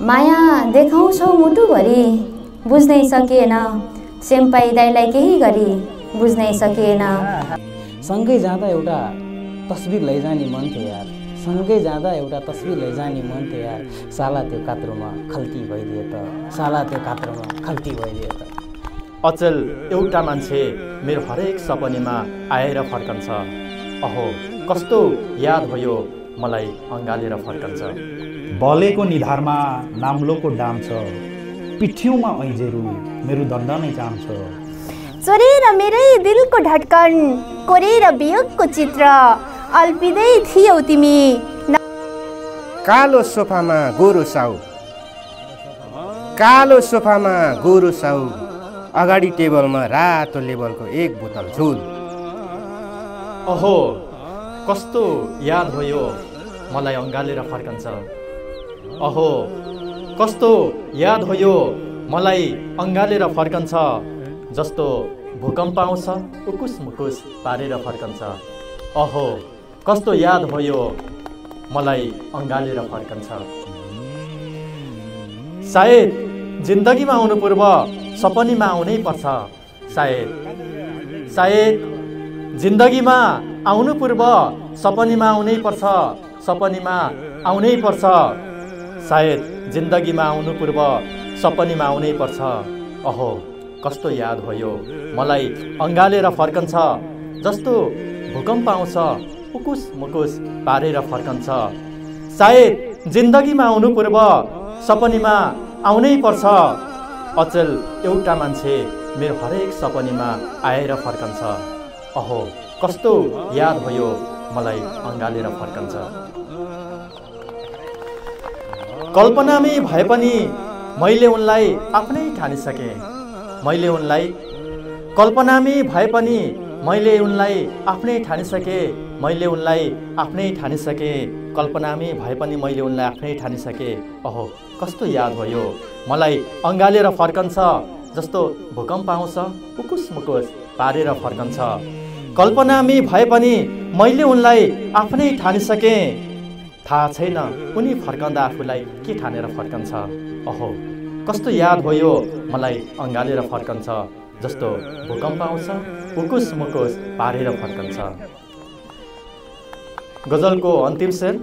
माया देखाउँछौ मुटुभरि बुझ्नै सकिएन, सेम्पाई दाइलाई केही गरी बुझ्नै सकिएन। सँगै जाँदा एउटा तस्बिर लैजाने मन थियो यार, सँगै जाँदा एउटा तस्बिर लैजाने मन थियो यार। साला त्यो कात्रोमा खल्ती भइदियो त, साला त्यो कात्रोमा खल्ती भइदियो त। अचेल एउटा मान्छे मेरो हरेक सपनीमा आएर फर्कन्छ। अहो कस्तो याद भयो मलाई अँगालेर फर्कन्छ। बलेको निधारमा नाम्लोको डाम छ, पिठ्यौमा ऐजेरू मेरो दण्ड नै जान्छ। चोरेर मेरै दिलको धड्कन, कोरेर वियोगको चित्र अल्पिँदै थियौ तिमी। कालो सोफामा गोरो साउ, कालो सोफामा गोरो साउ, अगाडि टेबलमा रातो लेबलको एक बोतल झोल। अहो कस्तो याद भयो मलाई अँगालेर फर्कन्छ। अहो कस्तो याद भयो मलाई अँगालेर फर्कन्छ। जस्तो भूकम्प आउँछ उकुस मुकुस पारेर फर्कन्छ। अहो कस्तो याद भयो मलाई अँगालेर फर्कन्छ। सायद जिन्दगीमा आउनु पूर्व सपनीमा आउनै पर्छ। सायद जिन्दगीमा आउनु पूर्व सपनीमा आउनै पर्छ, सपनीमा आउनै पर्छ। सायद जिन्दगीमा आउनु पूर्व सपनीमा आउनै पर्छ। अहो कस्तो याद भयो मलाई अँगालेर फर्कन्छ। जस्तो भूकम्प आउँछ उकुस मुकुस पारेर फर्कन्छ। सायद जिन्दगीमा आउनु पूर्व सपनीमा आउनै पर्छ। अचेल एउटा मान्छे मेरो हरेक सपनीमा आएर फर्कन्छ। अहो कस्तो याद भयो मलाई अँगालेर फर्कन्छ। कल्पनामै भए पनि मैले उनलाई आफ्नै ठानिसकेँ। मैले उनलाई कल्पनामै भए पनि मैले उनलाई आफ्नै ठानिसकेँ। मैले उनलाई आफ्नै ठानिसकेँ। कल्पनामै भए पनि मैले उनलाई आफ्नै ठानिसकेँ। अहो कस्तो याद भयो मलाई अँगालेर फर्कन्छ। जस्तो भूकम्प आउँछ उकुस मुकुस पारेर फर्कन्छ। कल्पनामै भए पनि मैले उनलाई आफ्नै ठानिसकेँ। थाहा छैन उनी फर्कँदा आफूलाई के ठानेर फर्कन्छ। अहो कस्तो याद भयो मलाई अँगालेर फर्कन्छ। जस्तो भूकम्प आउँछ उकुस मुकुस पारेर फर्कन्छ। गजलको अन्तिम शेर।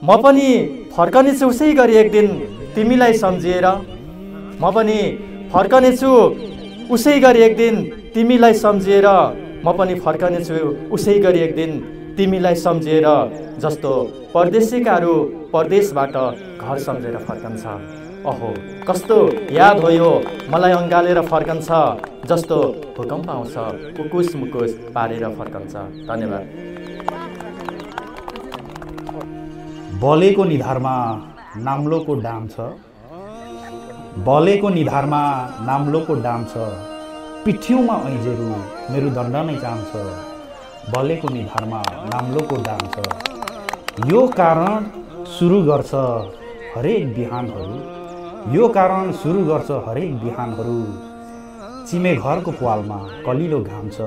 म पनि फर्कनेछु उसै गरी एक दिन तिमीलाई सम्झिएर। म पनि फर्कनेछु उसै गरी एक दिन तिमीलाई सम्झिएर। म पनि फर्कनेछु उसै गरी एक दिन तिमीलाई सम्झिएर। जस्तो परदेशीकाहरू परदेशबाट घर सम्झेर फर्कन्छ। अहो कस्तो याद भयो मलाई अँगालेर फर्कन्छ। जस्तो भूकम्प आउँछ उकुस मुकुस पारेर फर्कन्छ। धन्यवाद। बलेको निधारमा नाम्लोको डाम छ, बलेको निधारमा नाम्लोको डाम छ, पिठ्यौमा ऐजेरू मेरो दण्ड नै जान्छ। बलेको निधारमा नाम्लोको डाम छ, यो कारण सुरु गर्छ हरेक बिहानहरू, यो कारण सुरु गर्छ हरेक बिहानहरू। चिमे घरको प्वालमा कलिलो घाम छ,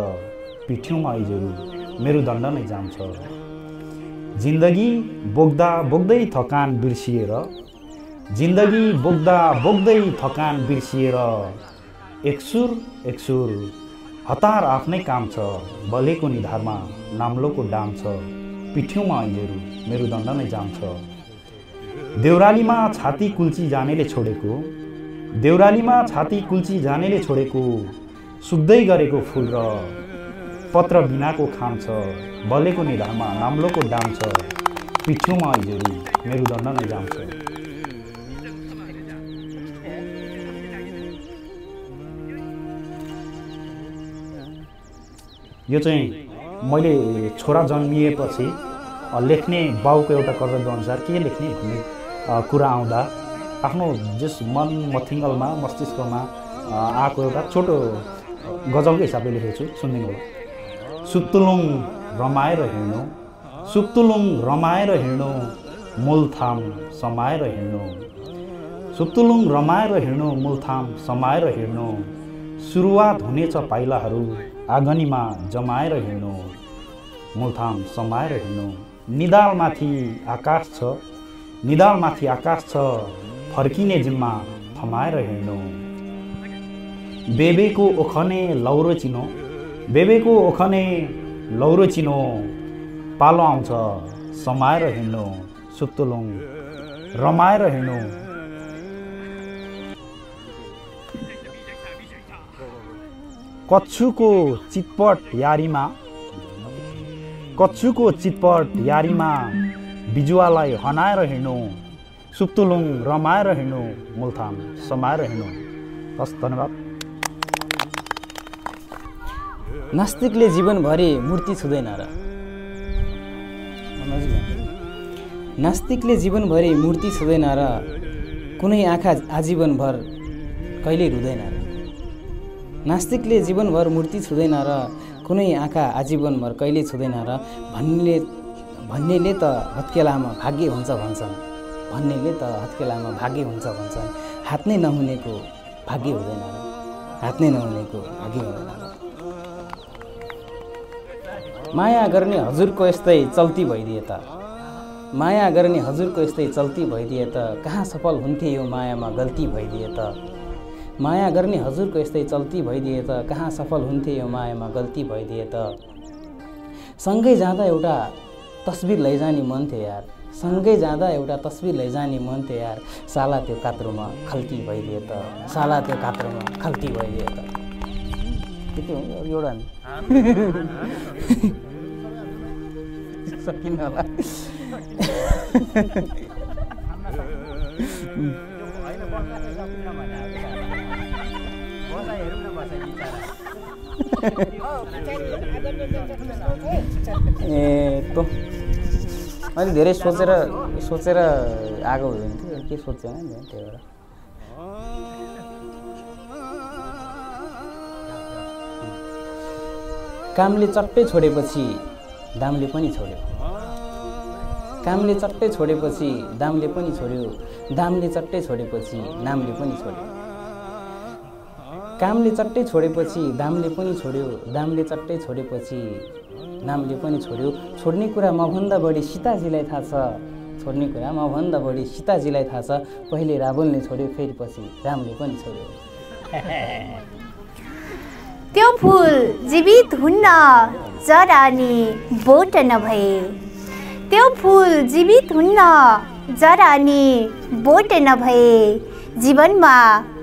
पिठ्यौमा ऐजेरू मेरो दण्ड नै जान्छ। जिन्दगी बोक्दा बोक्दै थकान बिर्सिएर, जिन्दगी बोक्दा बोक्दै थकान बिर्सिएर, एक सुर हतार आफ्नै काम छ। बलेको निधारमा नाम्लोको डाम छ, पिठ्यौमा ऐजेरू मेरो दण्ड नै जान्छ। देउरालीमा छाती कुल्ची जानेले छोडेको, देउरालीमा छाती कुल्ची जानेले छोडेको, सुक्दै गरेको फुल र पत्र बिनाको खाम छ। बलेको निधारमा नाम्लोको डाम छ, पिठ्यौमा ऐजेरू मेरो दण्ड नै जान्छ। यो चाहिँ मैले छोरा जन्मिएपछि लेख्ने बाउको एउटा कर्तव्य अनुसार के लेख्ने भन्ने कुरा आउँदा आफ्नो जस मन मथिङ्गलमा मस्तिष्कमा आएको एउटा छोटो गजलको हिसाबले लेखेको छु, सुनिदिनु होला। सुक्तुलुङ रमाएर हिँड्नु, सुक्तुलुङ रमाएर हिँड्नु, मूलथाम समाएर हिँड्नु, सुक्तुलुङ रमाएर हिँड्नु, मूलथाम समाएर हिँड्नु। सुरुवात हुनेछ पाइलाहरू आँगनीमा जमाएर हिँड्नु, मूलथाम समाएर हिँड्नु। निधालमाथि आकाश छ, निधालमाथि आकाश छ फर्किने जिम्मा थमाएर हिँड्नु। बेबेको ओखने लौरो चिनो, बेबेको ओखने लौरो चिनो, पालो आउँछ समाएर हिँड्नु। सुक्तुलुङ रमाएर हिँड्नु। कच्छुको चितपट यारीमा, कच्छुको चितपट यारीमा बिजुवालाई हनाएर हिँड्नु। सुक्तुलुङ रमाएर हिँड्नु, मुलथान समाएर हिँड्नु। हस्, धन्यवाद। नास्तिकले जीवनभरि मूर्ति छुँदैन र, नास्तिकले जीवनभरि मूर्ति छुँदैन र कुनै आँखा आजीवनभर कहिले रुँदैन र। नास्तिकले जीवनभर मूर्ति छुँदैन र कुनै आँखा आजीवनभर कहिले छुँदैन र भन्नेले त हत्केलामा भाग्य हुन्छ भन्छन्, भन्नेले त हत्केलामा भाग्य हुन्छ भन्छन्। हात नै नहुनेको भाग्य हुँदैन र, हात नै नहुनेको भाग्य हुँदैन र। माया गर्ने हजुरको यस्तै चल्ती भइदिए त, माया गर्ने हजुरको यस्तै चल्ती भइदिए त कहाँ सफल हुन्थे यो मायामा गल्ती भइदिए त। माया गर्ने हजुरको यस्तै चल्ती भइदिए त कहाँ सफल हुन्थे यो मायामा गल्ती भइदिए त। सँगै जाँदा एउटा तस्बिर लैजाने मन थियो यार, सँगै जाँदा एउटा तस्बिर लैजाने मन थियो यार। साला त्यो कात्रोमा खल्ती भइदिए त, साला त्यो कात्रोमा खल्ती भइदिए त। त्यति हो एउटा नि सकिन होला। तो अहिले धेरै सोचेर आएको हुन्थ्यो, के सोचेन नि त्यही भएर। कामले चट्टै छोडेपछि दामले पनि छोड्यो, कामले चट्टै छोडेपछि दामले पनि छोड्यो, दामले चट्टै छोडेपछि नामले पनि छोड्यो। कामले चट्टै छोडेपछि दामले पनि छोड्यो, दामले चट्टै छोडेपछि नामले पनि छोड्यो। छोड्ने कुरा मभन्दा बढी सीताजीलाई थाहा छ, छोड्ने कुरा मभन्दा बढी सीताजीलाई थाहा छ। पहिले रावणले छोड्यो, फेरि पछि रामले पनि छोड्यो। त्यो फुल जीवित हुन्न जरा नि बोट नभए, त्यो फुल जीवित हुन्न जरा नि बोट नभए। जीवनमा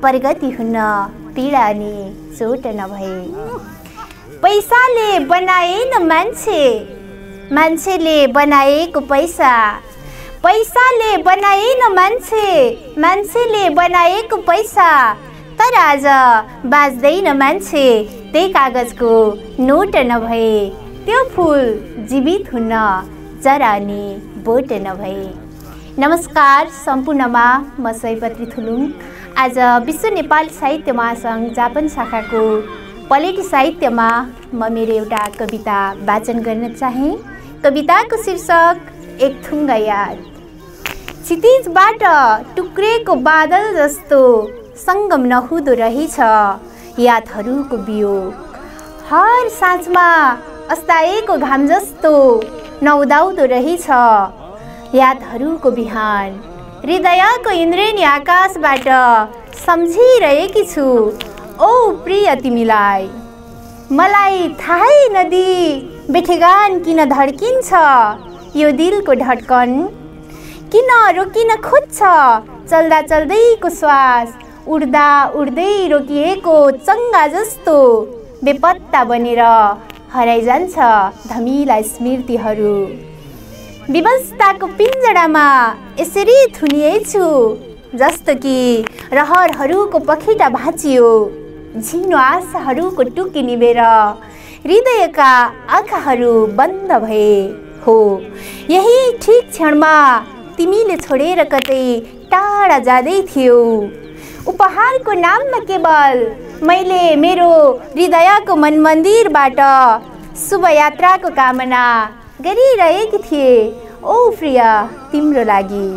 प्रगति हुन्न पीडा नि चोट नभए। पैसाले बनाए न मान्छे, मान्छेले बनाएको पैसा, पैसाले बनाए न मान्छे, मान्छेले बनाएको पैसा। तर आज बाँच्दैन मान्छे त्यही कागजको नोट नभए। त्यो फुल जीवित हुन्न जरा नि बोट नभए। नमस्कार सम्पूर्णमा, म सयपत्री थुलुङ। आज विश्व नेपाली साहित्य महासङ्घ जापान शाखाको पलेटी साहित्यमा म मेरो एउटा कविता वाचन गर्न चाहे। कविताको शीर्षक एक थुङ्गा याद। क्षितिजबाट टुक्रेको बादल जस्तो सङ्गम नहुँदो रहेछ यादहरूको वियोग। हर साँझमा अस्ताएको घाम जस्तो नउदाउँदो रहेछ यादहरूको बिहान। हृदयको इन्द्रेणी आकाशबाट सम्झिरहेकी छु ओ प्रिय तिमीलाई। मलाई थाहै नदी बेठेगान किन धड्किन्छ यो दिलको धड्कन, किन रोकिन खोज्छ चल्दा चल्दैको श्वास। उड्दा उड्दै रोकिएको चङ्गा जस्तो बेपत्ता बनेर हराइजान्छ धमिला स्मृतिहरू। व्यवस्थाको पिञ्जडामा यसरी थुनिएछु जस्तो कि रहरहरूको पखेटा भाँचियो। झिनो आशाहरूको टुकी निभेर हृदयका आँखाहरू बन्द भए हो। यही ठिक क्षणमा तिमीले छोडेर कतै टाढा जाँदै थियौ। उपहारको नाममा केवल मैले मेरो हृदयको मन मन्दिरबाट शुभ यात्राको कामना गरिरहेकी थिएँ ओ प्रिया तिम्रो लागि।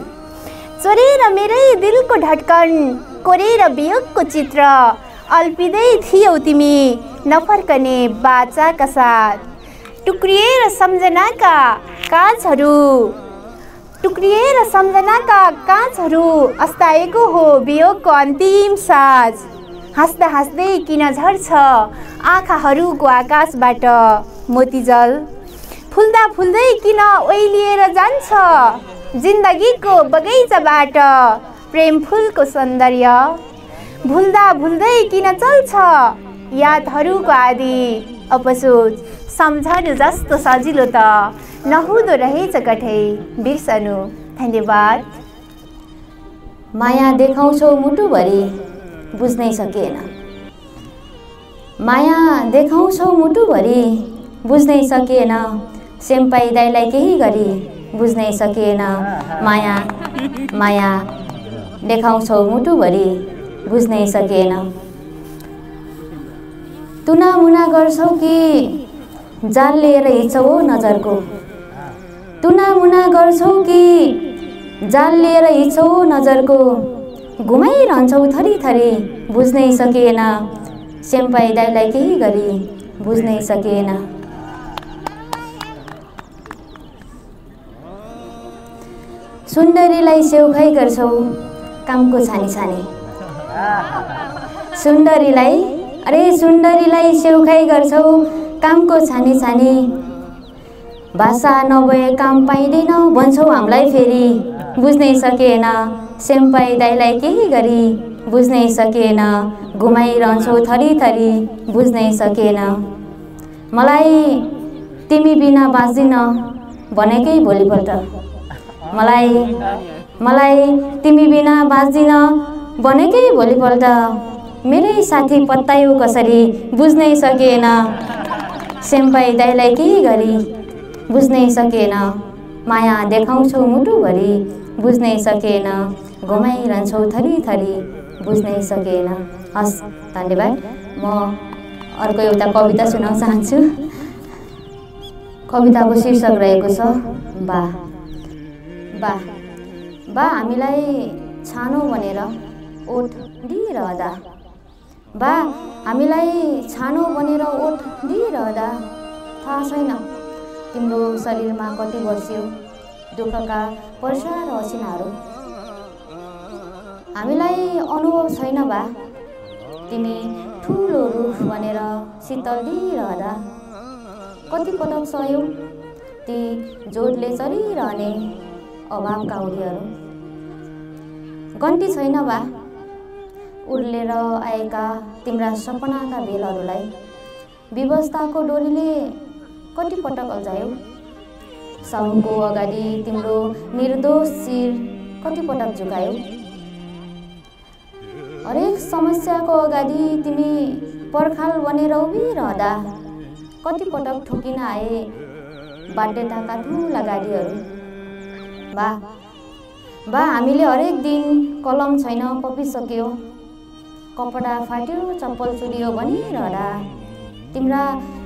चोरेर मेरै दिलको धड्कन कोरेर वियोगको चित्र अल्पिँदै थियौ तिमी नफर्कने बाचाका साथ। टुक्रिएर सम्झनाका काँचहरू टुक्रिएर सम्झनाका काँचहरू अस्ताएको हो वियोगको अन्तिम साँझ। हाँस्दा हाँस्दै किन झर्छ आँखाहरूको आकाशबाट मोतीजल। फुल्दा फुल्दै किन ओइलिएर जान्छ जिन्दगीको बगैँचाबाट प्रेम फुलको सौन्दर्य। भुल्दा भुल्दै किन चल्छ यादहरूको आदि अपसोच। सम्झनु जस्तो सजिलो त नहुँदो रहेछ कठै बिर्सनु। धन्यवाद। माया देखाउँछौ मुटुभरि बुझ्नै सकिएन। माया देखाउँछौ मुटुभरि बुझ्नै सकिएन। सेम्पाई दाइलाई केही गरी बुझ्नै सकिएन। माया माया देखाउँछौ मुटुभरि बुझ्नै सकिएन। तुनामुना गर्छौ कि जाल लिएर हिँड्छौ नजरको। तुनामुना गर्छौ कि जाल लिएर हिँड्छौ नजरको। घुमाइरहन्छौ थरी थरी बुझ्नै सकिएन। सेम्पाई दाइलाई केही गरी बुझ्नै सकिएन। सुन्दरीलाई सेउखाइ गर्छौ कामको छानी छानी। सुन्दरीलाई सेउखाइ गर्छौ कामको छानी छानी। भाषा नभए काम पाइँदैन भन्छौ हामीलाई फेरि बुझ्नै सकिएन। सेम्पाई दाइलाई केही गरी बुझ्नै सकिएन। घुमाइरहन्छौ थरी थरी बुझ्नै सकिएन। मलाई तिमी बिना बाँच्दिन भनेकै भोलिपल्ट। मलाई तिमी बिना बाँच्दिन भनेकै भोलिपल्ट। मेरै साथी पत्तायो कसरी बुझ्नै सकिएन। सेम्पाई दाइलाई केही गरी बुझ्नै सकिएन। माया देखाउँछौ मुटुभरि बुझ्नै सकिएन। घुमाइरहन्छौ थरी थरी बुझ्नै सकिएन। हस्, धन्यवाद। म अर्को एउटा कविता सुनाउन चाहन्छु। कविताको शीर्षक रहेको छ बा। बा बा हामीलाई छानो भनेर ओठ दिइरहँदा। बा हामीलाई छानो भनेर ओठ दिइरहँदा थाहा छैन तिम्रो शरीरमा कति बर्स्यो दुःखका वर्षा र असिनाहरू। हामीलाई अनुभव छैन बा तिमी ठुलो रुख भनेर शीतल दिइरहँदा। कति पटक सहयौ ती जोडले चलिरहने अभावका उनीहरू। गन्ती छैन बा उर्लेर आएका तिम्रा सपनाका बेलहरूलाई। व्यवस्थाको डोरीले कति पटक अल्झायौ। साउनको अगाडि तिम्रो निर्दोष शिर कति पटक झुकायौ। हरेक समस्याको अगाडि तिमी पर्खाल बनेर उभिरहँदा कति पटक ठोकिन आए बाध्यताका ठुला गाडीहरू। बा हामीले हरेक दिन कलम छैन पपिसक्यो कपडा फाट्यो चप्पल चुरियो भनिरहँदा तिम्रा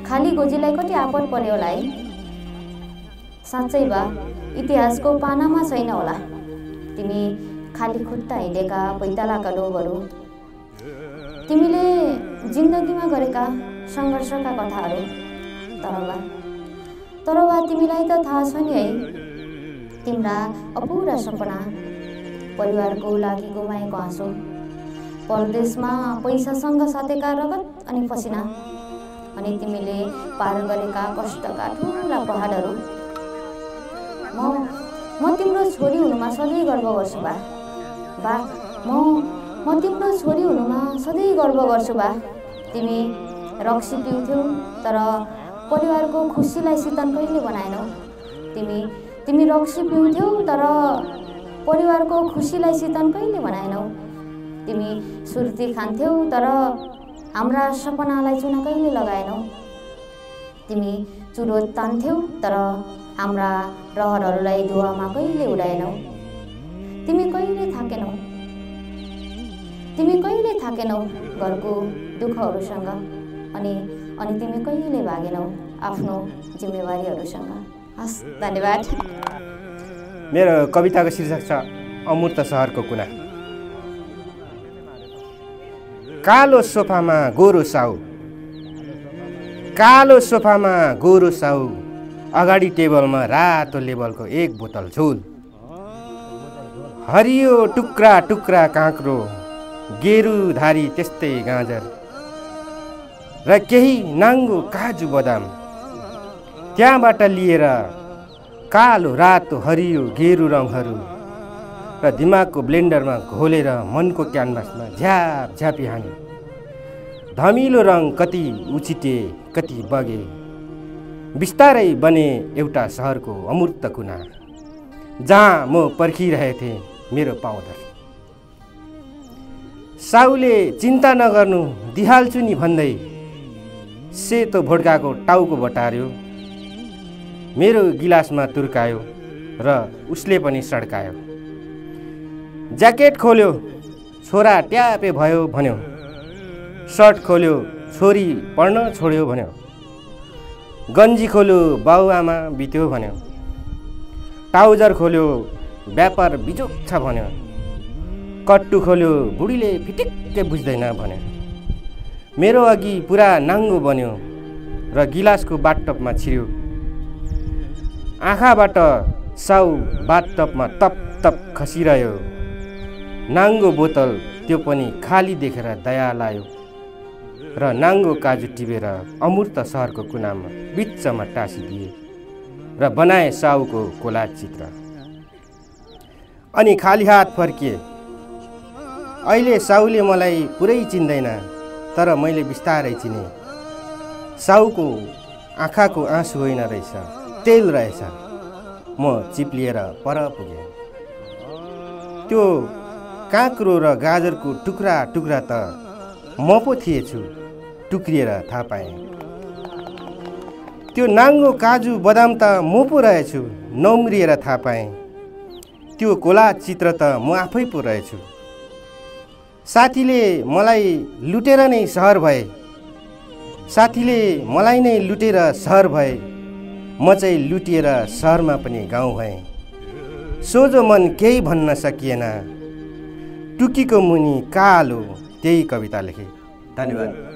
खाली गोजीलाई कति आपद पर्यो होला है। साँच्चै बा इतिहासको पानामा छैन होला तिमी खाली खुट्टा हिँडेका पैतालाका डोबहरू। तिमीले जिन्दगीमा गरेका सङ्घर्षका कथाहरू। तर बा तिमीलाई त थाहा छ नि है तिम्रा अपुरा सपना परिवारको लागि गुमाएको आँसु। परदेशमा पैसासँग साथेका रगत अनि पसिना अनि तिमीले पार गरेका कष्टका ठुला पहाडहरू। म तिम्रो छोरी हुनुमा सधैँ गर्व गर्छु बा। म तिम्रो छोरी हुनुमा सधैँ गर्व गर्छु बा। तिमी रक्सी पिउँथ्यौ तर परिवारको खुसीलाई शीतल कहिले बनाएनौ। तिमी रक्सी पिउँथ्यौ तर परिवारको खुसीलाई शीतल कहिले बनाएनौ। तिमी सुर्ती खान्थ्यौ तर हाम्रा सपनालाई चुना कहिले लगाएनौ। तिमी चुरोट तान्थ्यौ तर हाम्रा रहरहरूलाई धुवामा कहिले उडाएनौ। तिमी कहिले थाकेनौ घरको दुःखहरूसँग अनि तिमी कहिले भागेनौ आफ्नो जिम्मेवारीहरूसँग। हस्, धन्यवाद। मेरो कविताको शीर्षक छ अमूर्त सहरको कुना। कालो सोफामा गोरो साउ, कालो सोफामा गोरो साउ, अगाडि टेबलमा रातो लेबलको एक बोतल झोल। हरियो टुक्रा टुक्रा काँक्रो, गेरुधारी त्यस्तै गाजर र केही नाङ्गो काजु बदाम। त्यहाँबाट लिएर कालो रातो हरियो गेरु रङहरू र दिमागको ब्लेन्डरमा घोलेर मनको क्यानभासमा झ्याप झ्यापी हाने। धमिलो रङ कति उछिटे कति बगे, बिस्तारै बने एउटा सहरको अमूर्त कुना, जहाँ म पर्खिरहेथे मेरो पाउँदर। साउले चिन्ता नगर्नु दिहाल्छु नि भन्दै सेतो भोड्काको टाउको बटार्यो, मेरो गिलासमा तुर्कायो र उसले पनि सड्कायो। ज्याकेट खोल्यो, छोरा ट्यापे भयो भन्यो। सर्ट खोल्यो, छोरी पढ्न छोड्यो भन्यो। गन्जी खोल्यो, बाउआमा बित्यो भन्यो। ट्राउजर खोल्यो, व्यापार बिजोक छ भन्यो। कट्टु खोल्यो, बुढीले फिटिक्कै बुझ्दैन भन्यो। मेरो अघि पुरा नाङ्गो बन्यो र गिलासको बाथटबमा छिर्यो। आँखाबाट साउ बाथटबमा तप तप खसिरह्यो। नाङ्गो बोतल त्यो पनि खाली देखेर दया लायो र नाङ्गो काजु टिपेर अमूर्त सहरको कुनामा बिचमा टाँसिदिए र बनाए साउको कोलाज चित्र। अनि खाली हात फर्किए। अहिले साउले मलाई पुरै चिन्दैन, तर मैले बिस्तारै चिने। साउको आँखाको आँसु होइन रहेछ, तेल रहेछ। म चिप्लिएर पर पुगेँ। त्यो काँक्रो र गाजरको टुक्रा टुक्रा त म पो थिएछु, टुक्रिएर थाहा पाएँ। त्यो नाङ्गो काजु बदाम त म पो रहेछु, नम्रिएर थाहा पाएँ। त्यो कोलाज चित्र त म आफै पो रहेछु। साथीले मलाई लुटेर नै सहर भए, साथीले मलाई नै लुटेर सहर भए, म चाहिँ लुटिएर सहरमा पनि गाउँ भएँ। सोझो मन केही भन्न सकिएन, टुकीको मुनि कालो, त्यही कविता लेखे। धन्यवाद।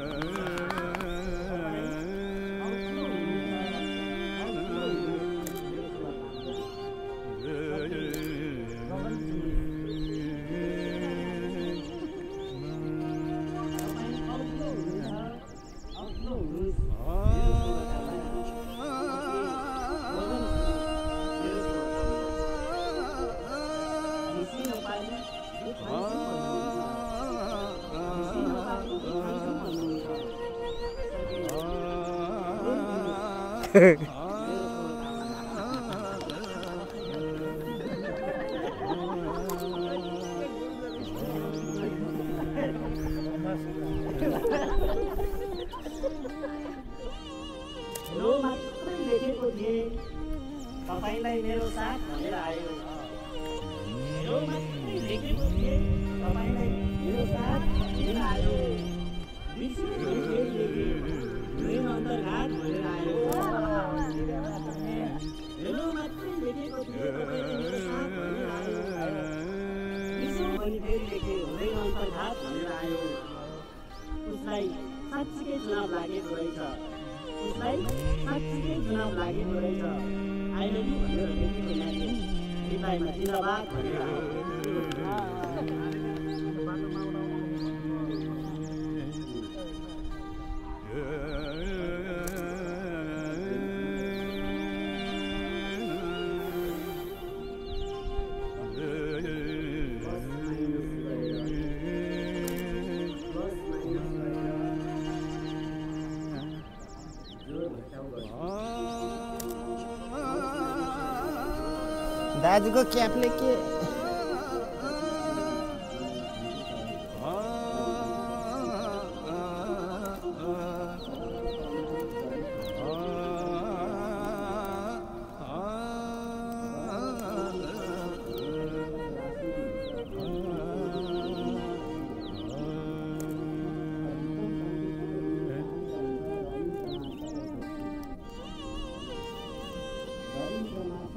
तपाईलाई मेरो साथ भनेर आयो। यो मात्रै लेखेको थिए, तपाईलाई मेरो साथ भनेर आयो। अन्तर्घात भनेर आयो। हेलो मात्रै लेखेको थिए, तपाईँलाई मेरो साथ भनेर आयो। अनि फेरि लेखे हुँदैन अन्तर्घात भनेर आयो। उसलाई साँच्चीकै चुनाव लागेको रहेछ, उसलाई साँच्चीकै चुनाव लागेको रहेछ। I love you भनेर लेखेको म्यासेज रिप्लाईमा जिन्दाबाद भनेर आयो। दाजुको क्यापले के रविन्द्रनाथ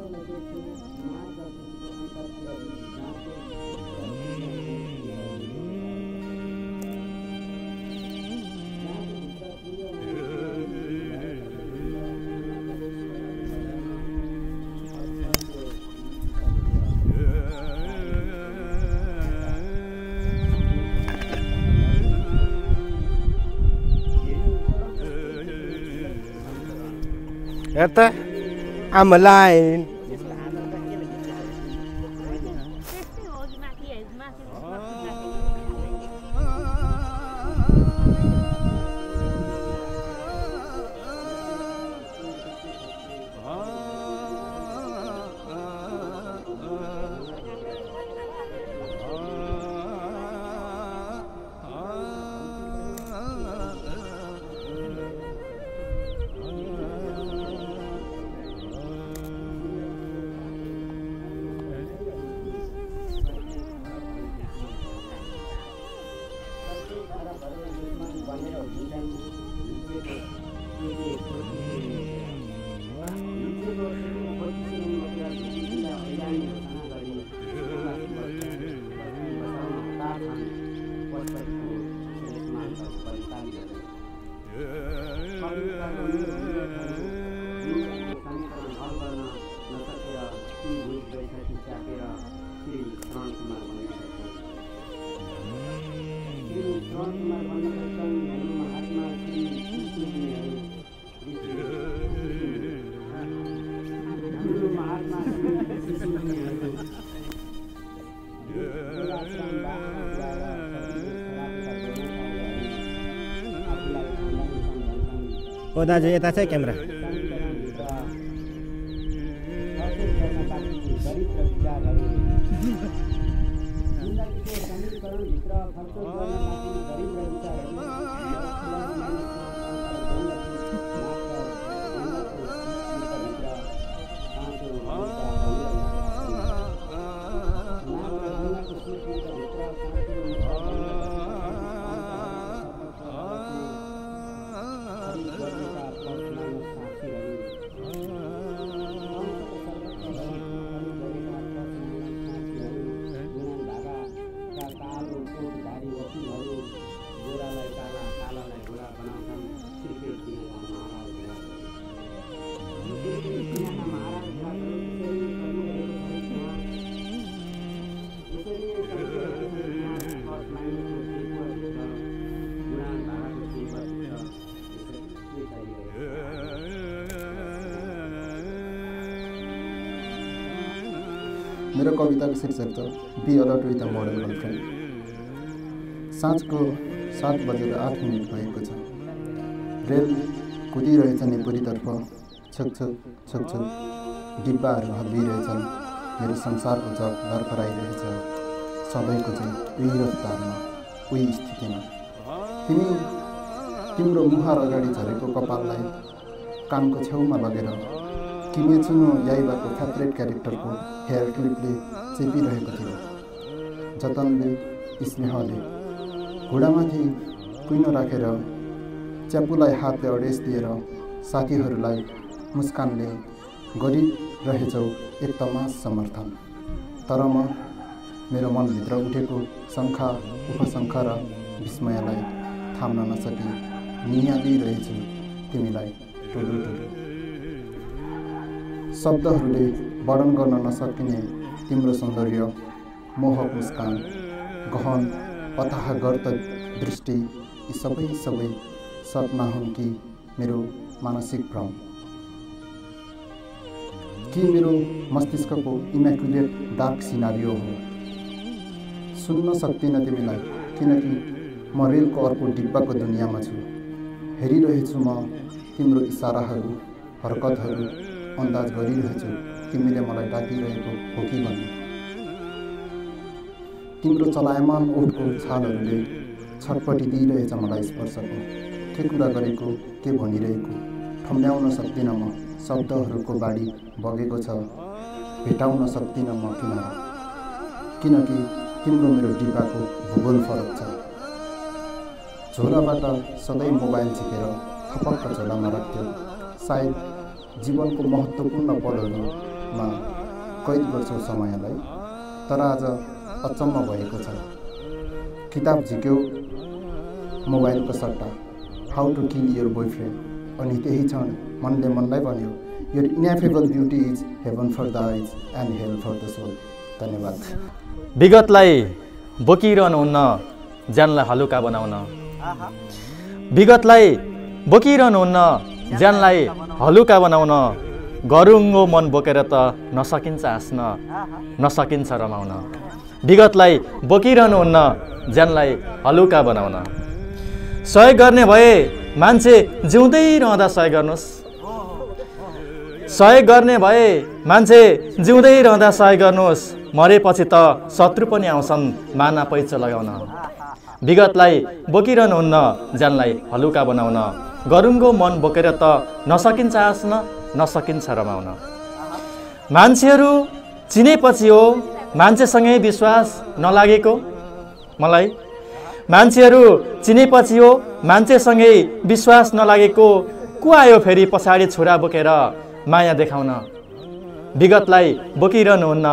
Eta, I'm alive. दाजु यता चाहिँ क्यामेरा मेरो कविताको शीर्षक छ be alert with a model girlfriend. साँझको 7:08 भएको छ। रेल कुदिरहेछ नेपुरीतर्फ, छकछक छकछक डिब्बाहरू हल्लिरहेछन्। मेरो संसारको जग लर्खराइरहेछ सधैँको चाहिँ उही रफ्तारमा, उही स्थितिमा। तिम्रो मुहार अगाडि झरेको कपाललाई कानको छेउमा लगेर किमेचुनो याइबाको फेभरेट क्यारेक्टरको हेयर क्लिपले चेपिरहेको थियो। जतनले स्नेहले घुँडामाथि कुइनो राखेर च्यापुलाई हातले अडेस दिएर साथीहरूलाई मुस्कानले गरिरहेछौ एक तमास समर्थन। तर म मेरो मनभित्र उठेको शङ्का उपशङ्का र विस्मयलाई थाम्न नसकी नियालिरहेछु तिमीलाई टुलु टुलु। शब्दहरूले वर्णन गर्न नसकिने तिम्रो सौन्दर्य, मोहक मुस्कान, गहन अथाह गर्त दृष्टि, यी सबै सपना हुन् कि मेरो मानसिक भ्रम, कि मेरो मस्तिष्कको इम्याकुलेट डार्क सिनारियो हो। सुन्न सक्दिनँ तिमीलाई किनकि म रेलको अर्को डिब्बाको दुनियाँमा छु। हेरिरहेछु म तिम्रो इसाराहरू, हरकतहरू अन्दाज गरिरहेछु तिमीले मलाई डाकिरहेको हो कि भन्ने। तिम्रो चलायमान ओठको छालहरूले छटपटी दिइरहेछ मलाई स्पर्शको। के कुरा गरेको, के भनिरहेको ठम्ब्याउन सक्दिनँ म। शब्दहरूको बाढी बगेको छ, भेटाउन सक्दिनँ म किनारा, किनकि तिम्रो मेरो डिब्बाको भूगोल फरक छ। झोलाबाट सधैँ मोबाइल झिकेर थपक्क झोलामा राख्थ्यो। सायद जीवनको महत्त्वपूर्ण पलहरूमा कैद गर्छौ समयलाई। तर आज अचम्म भएको छ। किताब झिक्यो मोबाइलको सट्टा, how to kill your boyfriend. अनि त्यही क्षण मनले मनलाई भन्यो, your ineffable beauty is heaven for the eyes and hell for the soul. धन्यवाद। विगतलाई बोकिरहनुहुन्न ज्यानलाई हलुका बनाउन, विगतलाई बोकिरहनुहुन्न ज्यानलाई हलुका बनाउन गरुङ्गो मन बोकेर त नसकिन्छ हाँस्न नसकिन्छ रमाउन विगतलाई बोकिरहनुहुन्न ज्यानलाई हलुका बनाउन सहयोग गर्ने भए मान्छे जिउँदै रहँदा सहयोग गर्नुहोस् सहयोग गर्ने भए मान्छे जिउँदै रहँदा सहयोग गर्नुहोस् मरेपछि त शत्रु पनि आउँछन् माना पैँचो लगाउन विगतलाई बोकिरहनुहुन्न ज्यानलाई हलुका बनाउन गरुङ्गो मन बोकेर त नसकिन्छ हाँस्न नसकिन्छ रमाउन मान्छेहरू चिनेपछि हो मान्छेसँगै विश्वास नलागेको मलाई मान्छेहरू चिनेपछि हो मान्छेसँगै विश्वास नलागेको को आयो फेरि पछाडि छुरा बोकेर माया देखाउन विगतलाई बोकिरहनुहुन्न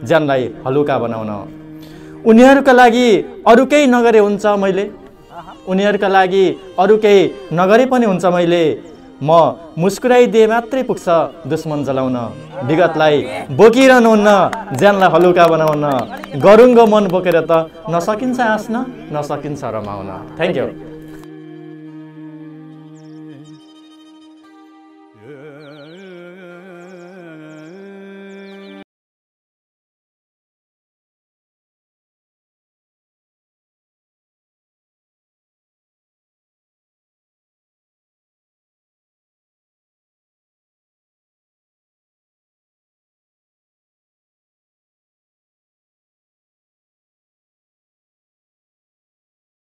ज्यानलाई हलुका बनाउन उनीहरूका लागि अरू केही नगरे हुन्छ मैले उनीहरूका लागि अरू केही नगरे पनि हुन्छ मैले म मुस्कुराइदिए मात्रै पुग्छ दुश्मन जलाउन विगतलाई बोकिरहनुहुन्न ज्यानलाई हलुका बनाउन गरुङ्गो मन बोकेर त नसकिन्छ हाँस्न नसकिन्छ रमाउन थ्याङ्क यू